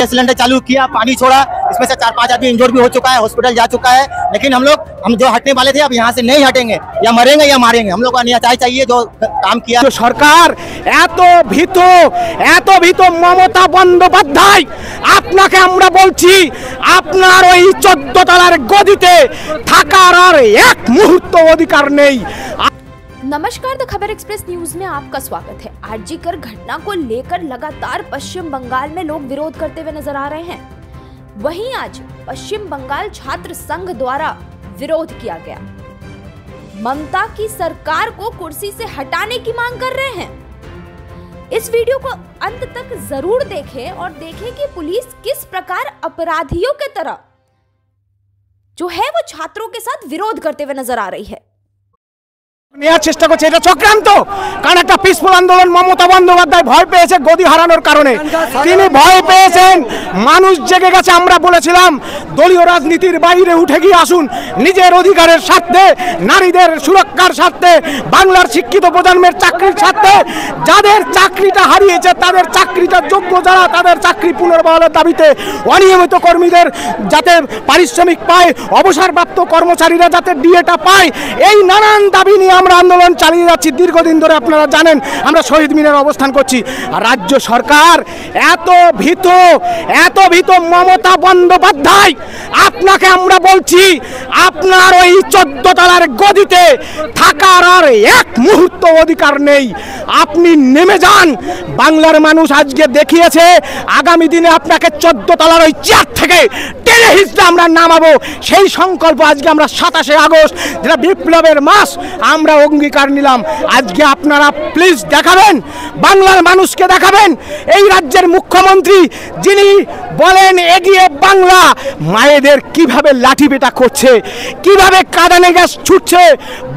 Gas cylinder चालू किया, पानी छोड़ा, इसमें से 4-5 आदमी इंजर्ड भी हो चुका है, हॉस्पिटल जा चुका है। लेकिन हम जो हटने वाले थे अब यहाँ से नहीं हटेंगे, या मरेंगे या मारेंगे। हम लोग को न्याय चाहिए जो काम किया। तो सरकार এত ভীত মমতা বন্দ্যোপাধ্যায়, আপনাকে আমরা বলছি আপনার ওই 14 তলার গদিতে থাকার আর এক মুহূর্ত অধিকার নেই। नमस्कार, द खबर एक्सप्रेस न्यूज में आपका स्वागत है। आरजी कर घटना को लेकर लगातार पश्चिम बंगाल में लोग विरोध करते हुए नजर आ रहे हैं। वहीं आज पश्चिम बंगाल छात्र संघ द्वारा विरोध किया गया। ममता की सरकार को कुर्सी से हटाने की मांग कर रहे हैं। इस वीडियो को अंत तक जरूर देखें और देखें कि पुलिस किस प्रकार अपराधियों की तरह जो है वो छात्रों के साथ विरोध करते हुए नजर आ रही है। নেওয়ার চেষ্টা করছে, এটা চক্রান্ত। কারণ একটা পিসফুল আন্দোলন, মমতা বন্দ্যোপাধ্যায় ভয় পেয়েছে গদি হারানোর কারণে। তিনি ভয় পেয়েছেন, মানুষ জেগে গেছে। আমরা বলেছিলাম দলীয় রাজনীতির বাইরে উঠে গিয়ে আসুন, নিজের অধিকারের স্বার্থে, নারীদের সুরক্ষার স্বার্থে, বাংলার শিক্ষিত প্রজন্মের চাকরির স্বার্থে, যাদের চাকরিটা হারিয়েছে তাদের চাকরিটা যোগ্য যারা, তাদের চাকরি পুনর্বহালের দাবিতে, অনিয়মিত কর্মীদের যাতে পারিশ্রমিক পায়, অবসরপ্রাপ্ত কর্মচারীরা যাতে ডিএটা পায়, এই নানান দাবি নিয়ে আমরা আন্দোলন চালিয়ে যাচ্ছি দীর্ঘদিন ধরে। আপনারা জানেন আমরা শহীদ মিনারে অবস্থান করছি। রাজ্য সরকার এত ভীত মমতা বন্দ্যোপাধ্যায়, আপনাকে আমরা বলছি আপনার ওই 14 তলার গদিতে থাকার আর এক মুহূর্ত অধিকার নেই। আপনি নেমে যান। বাংলার মানুষ আজকে দেখিয়েছে, আগামী দিনে আপনাকে 14 তলার ওই চেয়ার থেকে টেনে হিঁচড়ে আমরা নামাবো। সেই সংকল্প আজকে আমরা 27শে আগস্ট, যেটা বিপ্লবের মাস, আমরা অঙ্গীকার নিলাম। আজকে আপনারা প্লিজ দেখাবেন, বাংলার মানুষকে দেখাবেন। এই রাজ্যের মুখ্যমন্ত্রী যিনি বলেন এগিয়ে বাংলা, মায়েদের কিভাবে লাঠিপেটা করছে, কিভাবে কাঁদানে গ্যাস ছুটছে,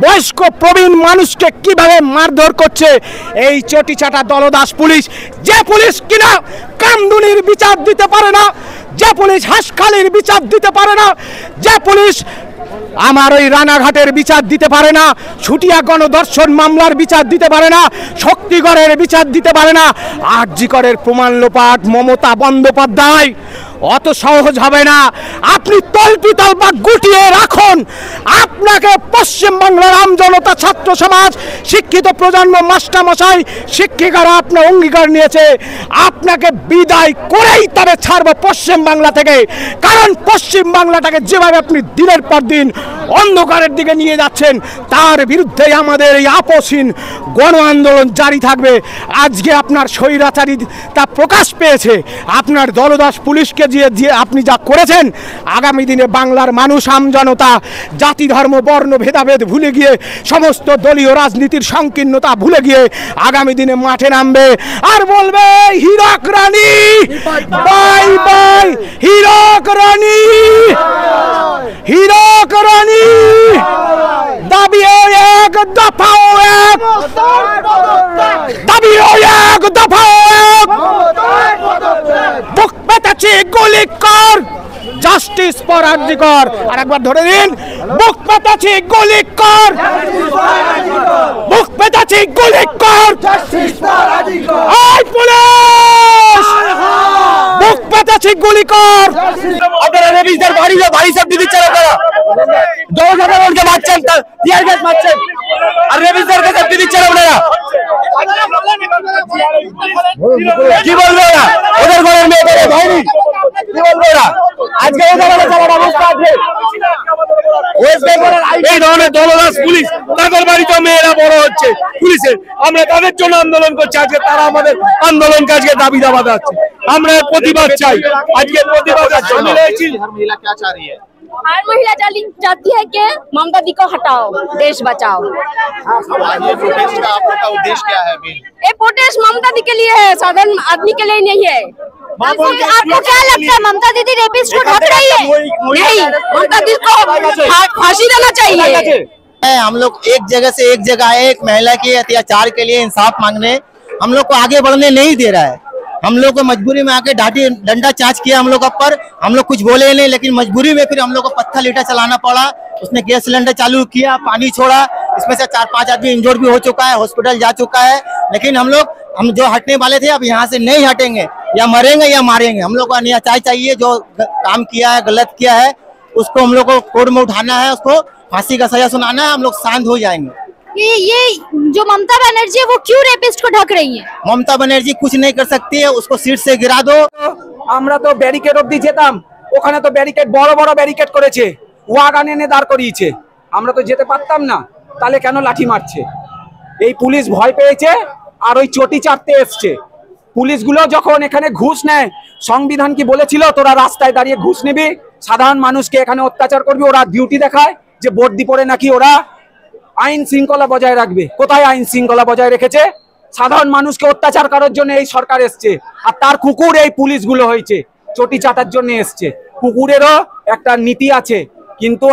বয়স্ক প্রবীণ মানুষকে কিভাবে মারধর করছে। এই চটিচাটা দলদাস পুলিশ, যে পুলিশ কিনা কামদুনির বিচার দিতে পারে না, যে পুলিশ হাসখালির বিচার দিতে পারে না, যে পুলিশ আমার ওই রানাঘাটের বিচার দিতে পারে না, ছুটিয়া গণধর্ষণ মামলার বিচার দিতে পারে না, শক্তিগড়ের বিচার দিতে পারে না, আরজিকরের প্রমাণ লোপাট মমতা বন্দ্যোপাধ্যায় অত সহজ হবে না। আপনি তল্পিতল্পা গুটিয়ে রাখুন। আপনাকে পশ্চিমবাংলার আমজনতা, ছাত্র সমাজ, শিক্ষিত প্রজন্ম, মাস্টারমশাই, শিক্ষিকারা আপনার অঙ্গীকার নিয়েছে। আপনাকে বিদায় করেই তবে ছাড়বো পশ্চিমবাংলা থেকে। কারণ পশ্চিমবাংলাটাকে যেভাবে আপনি দিনের পর দিন অন্ধকারের দিকে নিয়ে যাচ্ছেন, তার বিরুদ্ধে আমাদের এই আপসহীন গণ আন্দোলন জারি থাকবে। আজকে আপনার স্বৈরাচারী তা প্রকাশ পেয়েছে। আপনার দলদাস পুলিশকে দিয়ে আপনি যা করেছেন, আগামী দিনে বাংলার মানুষ, আমজনতা, জাতি ধর্ম বর্ণ ভেদাভেদ ভুলে গিয়ে, সমস্ত দলীয় রাজনীতির সংকীর্ণতা ভুলে গিয়ে আগামী দিনে মাঠে নামবে আর বলবে হীরক রানী বাই বাই, হীরক রানী, হীরক রানী, দাবিও এক, দফাও এক, দাবিও এক, দফাও এক। বুক পেতেছি গুলি কর, জাস্টিস ফর আরজিকর। আর একবার ধরে দিন, বুক পেতেছি গুলি কর, বুক পেতেছি গুলি কর, জাস্টিস ফর আরজিকর। এই পুলিশ, বুক পেতেছি গুলি কর। আপনারা রেভিসদের বাড়ি সব দিয়ে দিচ্ছেন, আপনারা জনসাধারণকে মারছেন, টিয়ার গ্যাস মারছেন, আর রেভিসদেরকে সব দিয়ে দিচ্ছেন আপনারা। কি বলবে ওরা? ওদের ঘরের মেয়েদের হয়নি, কি বলবে ওরা? আজকে ওদের অবস্থা আছে। এই ধরনের দলদাস পুলিশ, তাদের বাড়িতে মেয়েরা বড় হচ্ছে পুলিশের। আমরা তাদের জন্য আন্দোলন করছি। আজকে তারা আমাদের আন্দোলনকে আজকে দাবি দাবা যাচ্ছে। আমরা প্রতিবাদ চাই। আজকে প্রতিবাদ हर महिला चाहती है कि ममता दी को हटाओ, देश बचाओ। आज ये प्रोटेस्ट का आप लोग का उद्देश्य क्या है? ये प्रोटेस्ट ममता दी के लिए है, साधारण आदमी के लिए नहीं है। आपको क्या लगता है ममता दीदी रेपिस्ट को ढक रही है? नहीं, ममता दी को फांसी देना चाहिए। हम लोग एक जगह से एक जगह आए, एक महिला के अत्याचार के लिए इंसाफ मांगने। हम लोग को आगे बढ़ने नहीं दे रहा है। हम लोग को मजबूरी में आके डंडा चार्ज किया हम लोग पर। हम लोग कुछ बोले नहीं, लेकिन मजबूरी में फिर हम लोग को पत्थर ईंटा चलाना पड़ा। उसने गैस सिलेंडर चालू किया, पानी छोड़ा, इसमें से 4-5 आदमी इंजर्ड भी हो चुका है, हॉस्पिटल जा चुका है। लेकिन हम जो हटने वाले थे अब यहाँ से नहीं हटेंगे, या मरेंगे या मारेंगे। हम लोग को न्याय चाहिए, जो काम किया है गलत किया है उसको हम लोग को कोर्ट में उठाना है, उसको फांसी का सजा सुनाना है, हम लोग शांत हो जाएंगे। ये जो ममता बनर्जी है वो क्यों रेपिस्ट को ढक रही है? ममता बनर्जी कुछ नहीं कर सकती है, उसको सीट से गिरा दो। আমরা তো ব্যারিকেড অবধি যেতাম, ওখানে তো ব্যারিকেড বড় বড় ব্যারিকেড করেছে, ওয়াগান এনে দাঁড় করিয়েছে, আমরা তো যেতে পারতাম না, তাহলে কেন লাঠি মারছে? এই পুলিশ ভয় পেয়েছে আর ওই চটি চাটতে এসছে। পুলিশগুলো যখন এখানে ঘুষ নেয়, সংবিধান কি বলেছিল তোরা রাস্তায় দাঁড়িয়ে ঘুষ নিবি, সাধারণ মানুষকে এখানে অত্যাচার করবি? ওরা ডিউটি দেখায় যে বর্দি পরে নাকি ওরা আইন শৃঙ্খলা বজায় রাখবে। কোথায় আইন শৃঙ্খলা বজায় রেখেছে? সাধারণ মানুষকে অত্যাচার করার জন্য এই সরকার এসছে, আর তার কুকুর এই পুলিশগুলো হয়েছে, চটি চাটার জন্য এসছে। কুকুরেরও একটা নীতি আছে, কিন্তু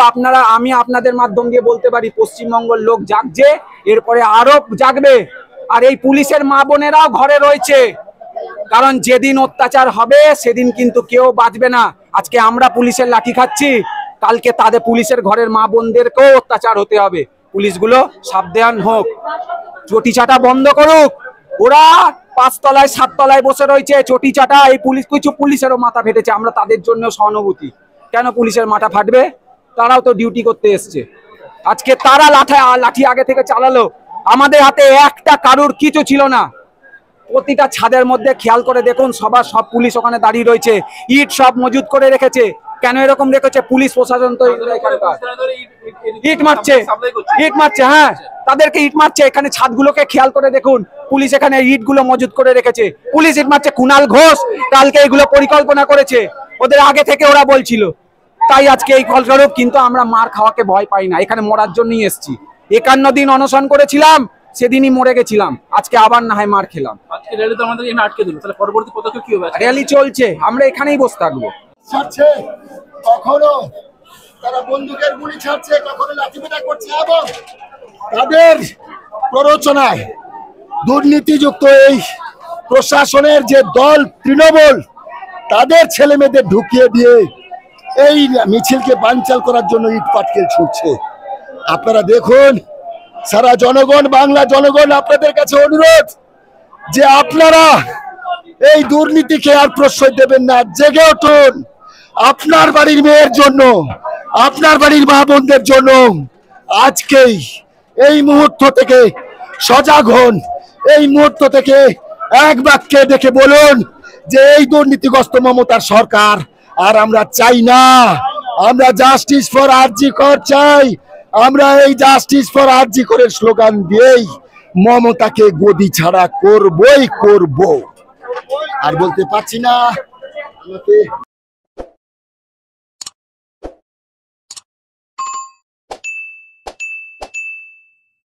আমি আপনাদের মাধ্যম দিয়ে বলতে পারি পশ্চিমবঙ্গের লোক জাগছে, এরপরে আরো জাগবে। আর এই পুলিশের মা বোনেরাও ঘরে রয়েছে, কারণ যেদিন অত্যাচার হবে সেদিন কিন্তু কেউ বাঁচবে না। আজকে আমরা পুলিশের লাঠি খাচ্ছি, কালকে তাদের পুলিশের ঘরের মা বোনদেরকেও অত্যাচার হতে হবে। পুলিশগুলো সাবধান হোক, চটি চাটা বন্ধ করুক। ওরা 5 তলায় 7 তলায় বসে রয়েছে, চটি চাটা। এই পুলিশ, কিছু পুলিশেরও মাথা ফেটেছে, আমরা তাদের জন্য সহানুভূতি। কেন পুলিশের মাথা ফাটবে? তারাও তো ডিউটি করতে এসছে। আজকে তারা লাঠি আগে থেকে চালালো, আমাদের হাতে একটা কারুর কিছু ছিল না। প্রতিটা ছাদের মধ্যে খেয়াল করে দেখুন, সব পুলিশ ওখানে দাঁড়িয়ে রয়েছে, ইট সব মজুত করে রেখেছে। কেন এরকম রেখেছে? পুলিশ প্রশাসন তো ইট মারছে, হ্যাঁ তাদেরকে ইট মারছে। এখানে ছাদগুলোকে খেয়াল করে দেখুন, পুলিশ এখানে ইট গুলো মজুত করে রেখেছে, পুলিশ ইট মারছে। কুণাল ঘোষ কালকে এগুলো পরিকল্পনা করেছে, ওদের আগে থেকে ওরা বলছিল, তাই আজকে এই ফলস্বরূপ। কিন্তু আমরা মার খাওয়াকে ভয় পাই না, এখানে মরার জন্যই এসছি। 51 দিন অনশন করেছিলাম, সেদিনই মরে গেছিলাম, আজকে আবার না হয় মার খেলাম। র্যালি চলছে, আমরা এখানেই বসে থাকবো। কখনো তারা বন্দুকের গুলি ছাড়ছে, কখনো লাঠিপেটা করছে, এবং তাদের প্ররোচনায় দুর্নীতিযুক্ত এই প্রশাসনের যে দল তৃণমূল, তাদের ছেলে মেয়েদের ঢুকিয়ে দিয়ে এই মিছিলকে বানচাল করার জন্য ইট পাটকেল ছুটছে। আপনারা দেখুন, সারা জনগণ, বাংলা জনগণ, আপনাদের কাছে অনুরোধ যে আপনারা এই দুর্নীতিকে আর প্রশ্রয় দেবেন না, জেগে উঠুন। আপনার বাড়ির মেয়ের জন্য, আপনার বাড়ির মা বোনদের জন্য আজকেই এই মুহূর্ত থেকে সজাগ হন। এই মুহূর্ত থেকে এক বাক্যে দেখে বলুন যে এই দুর্নীতিগ্রস্ত মমতার সরকার আর আমরা চাই না। আমরা জাস্টিস ফর আরজি কর চাই। আমরা এই জাস্টিস ফর আরজি করের স্লোগান দিয়েই মমতাকে গদি ছাড়া করবই করব। আর বলতে পারছি না।